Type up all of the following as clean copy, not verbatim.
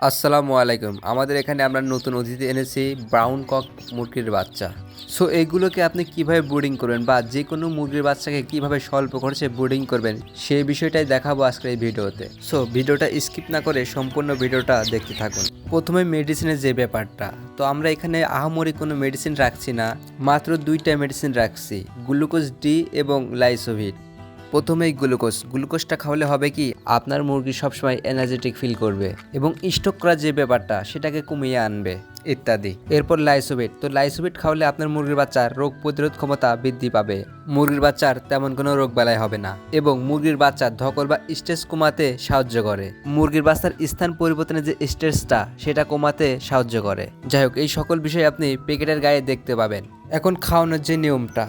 আসসালামু আলাইকুম। আমাদের এখানে আমরা নতুন অতিথি এনেছি ব্রাউন কক মুরগির বাচ্চা। সো এইগুলোকে আপনি কিভাবে ব্রুডিং করবেন বা যে কোনো মুরগির বাচ্চাকে কিভাবে স্বল্প খরচে ব্রুডিং করবেন সেই বিষয়টাই দেখাবো আজকের এই ভিডিওতে। সো ভিডিওটা স্কিপ না করে সম্পূর্ণ ভিডিওটা দেখতে থাকুন। প্রথমে মেডিসিনের যে ব্যাপারটা, তো আমরা এখানে আহামরি কোনো মেডিসিন রাখছি না, মাত্র দুইটা মেডিসিন রাখছি, গ্লুকোজ ডি এবং লাইসোভিট। প্রথমেই গ্লুকোজটা খাওয়ালে হবে কি আপনার মুরগি সবসময় এনার্জেটিক ফিল করবে এবং স্টক করার যে ব্যাপারটা সেটাকে কমিয়ে আনবে ইত্যাদি। এরপর লাইসোভিট, তো লাইসোভিট খাওয়ালে আপনার মুরগির বাচ্চার রোগ প্রতিরোধ ক্ষমতা বৃদ্ধি পাবে, মুরগির বাচ্চার তেমন কোনো রোগ বালাই হবে না এবং মুরগির বাচ্চার ধকল বা স্ট্রেস কমাতে সাহায্য করে, মুরগির বাচ্চার স্থান পরিবর্তনের যে স্ট্রেসটা সেটা কমাতে সাহায্য করে। যাই হোক, এই সকল বিষয় আপনি প্যাকেটের গায়ে দেখতে পাবেন। এখন খাওয়ানোর যে নিয়মটা,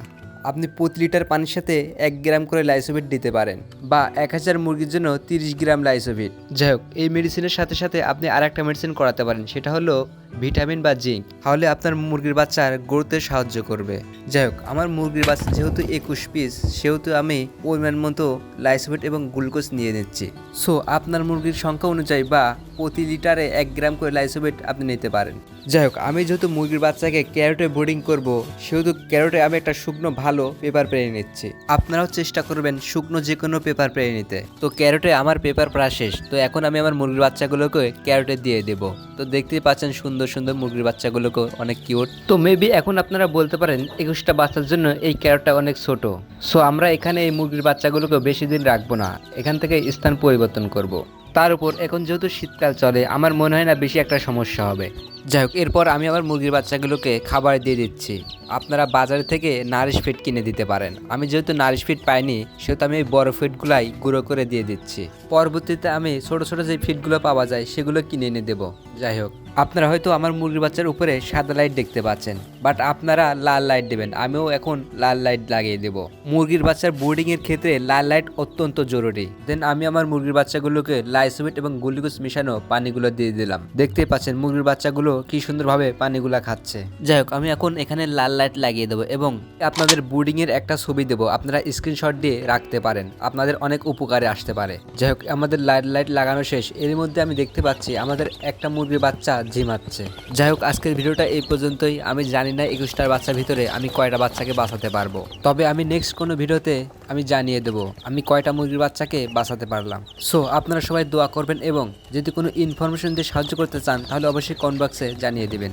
আপনি প্রতি লিটার পানির সাথে 1 গ্রাম করে লাইসোভিট দিতে পারেন বা 1000 মুরগির জন্য 30 গ্রাম লাইসোভিট। যাই হোক, এই মেডিসিনের সাথে সাথে আপনি আরেকটা মেডিসিন করাতে পারেন, সেটা হলো ভিটামিন বা জিঙ্ক। তাহলে আপনার মুরগির বাচ্চার গ্রোথে সাহায্য করবে। যাই হোক, আমার মুরগির বাচ্চা যেহেতু 21 পিস, সেহেতু আমি পরিমাণ মতো লাইসোভিট এবং গ্লুকোজ নিয়ে নিচ্ছি। সো আপনার মুরগির সংখ্যা অনুযায়ী বা প্রতি লিটারে 1 গ্রাম করে লাইসোভিট আপনি নিতে পারেন। যাই হোক, আমি যেহেতু মুরগির বাচ্চাকে ক্যারোটে ব্রিডিং করব, সেহেতু ক্যারোটে আমি একটা শুকনো ভালো পেপার পেরে নিচ্ছি। আপনারাও চেষ্টা করবেন শুকনো যে কোনো পেপার পেরে নিতে। তো ক্যারোটে আমার পেপার প্রায় শেষ, তো এখন আমি আমার মুরগির বাচ্চাগুলোকে ক্যারোটে দিয়ে দেব। তো দেখতেই পাচ্ছেন সুন্দর সুন্দর মুরগির বাচ্চাগুলোকে, অনেক কিউট। তো মেবি এখন আপনারা বলতে পারেন 21টা বাচ্চার জন্য এই ক্যারোটটা অনেক ছোট। সো আমরা এখানে এই মুরগির বাচ্চাগুলোকে বেশি দিন রাখবো না, এখান থেকে স্থান পরিবর্তন করব। তার উপর এখন যেহেতু শীতকাল চলে, আমার মনে হয় না বেশি একটা সমস্যা হবে। যাই হোক, এরপর আমি আমার মুরগির বাচ্চাগুলোকে খাবার দিয়ে দিচ্ছি। আপনারা বাজার থেকে নারিশ ফিড কিনে দিতে পারেন। আমি যেহেতু নারিশ ফিড পাইনি, সেহেতু আমি বড় ফিডগুলাই গুঁড়ো করে দিয়ে দিচ্ছি। পরবর্তীতে আমি ছোট ছোট যে ফিডগুলো পাওয়া যায় সেগুলো কিনে এনে দেবো। যাই হোক, আপনারা হয়তো আমার মুরগির বাচ্চার উপরে সাদা লাইট দেখতে পাচ্ছেন, বাট আপনারা লাল লাইট দেবেন। আমিও এখন লাল লাইট লাগিয়ে দেব। মুরগির বাচ্চার বোর্ডিংয়ের ক্ষেত্রে লাল লাইট অত্যন্ত জরুরি। দেন আমি আমার মুরগির বাচ্চাগুলোকে লাইসোভিট এবং গ্লুকোজ মিশানো পানিগুলো দিয়ে দিলাম। দেখতেই পাচ্ছেন মুরগির বাচ্চাগুলো কি সুন্দরভাবে পানিগুলো খাচ্ছে। যাই হোক, আমি এখন এখানে লাল লাইট লাগিয়ে দেবো এবং আপনাদের বোর্ডিংয়ের একটা ছবি দেবো, আপনারা স্ক্রিনশট দিয়ে রাখতে পারেন, আপনাদের অনেক উপকারে আসতে পারে। যাই হোক, আমাদের লাইট লাগানো শেষ। এর মধ্যে আমি দেখতে পাচ্ছি আমাদের একটা মুরগির বাচ্চা ঝিমাচ্ছে। যাই হোক, আজকের ভিডিওটা এই পর্যন্তই। আমি জানি না 21টার বাচ্চার ভিতরে আমি কয়টা বাচ্চাকে বাঁচাতে পারবো, তবে আমি নেক্সট কোনো ভিডিওতে আমি জানিয়ে দেবো আমি কয়টা মুরগির বাচ্চাকে বাঁচাতে পারলাম। সো আপনারা সবাই দোয়া করবেন এবং যদি কোনো ইনফরমেশন দিয়ে সাহায্য করতে চান তাহলে অবশ্যই কমেন্ট বক্সে জানিয়ে দিবেন।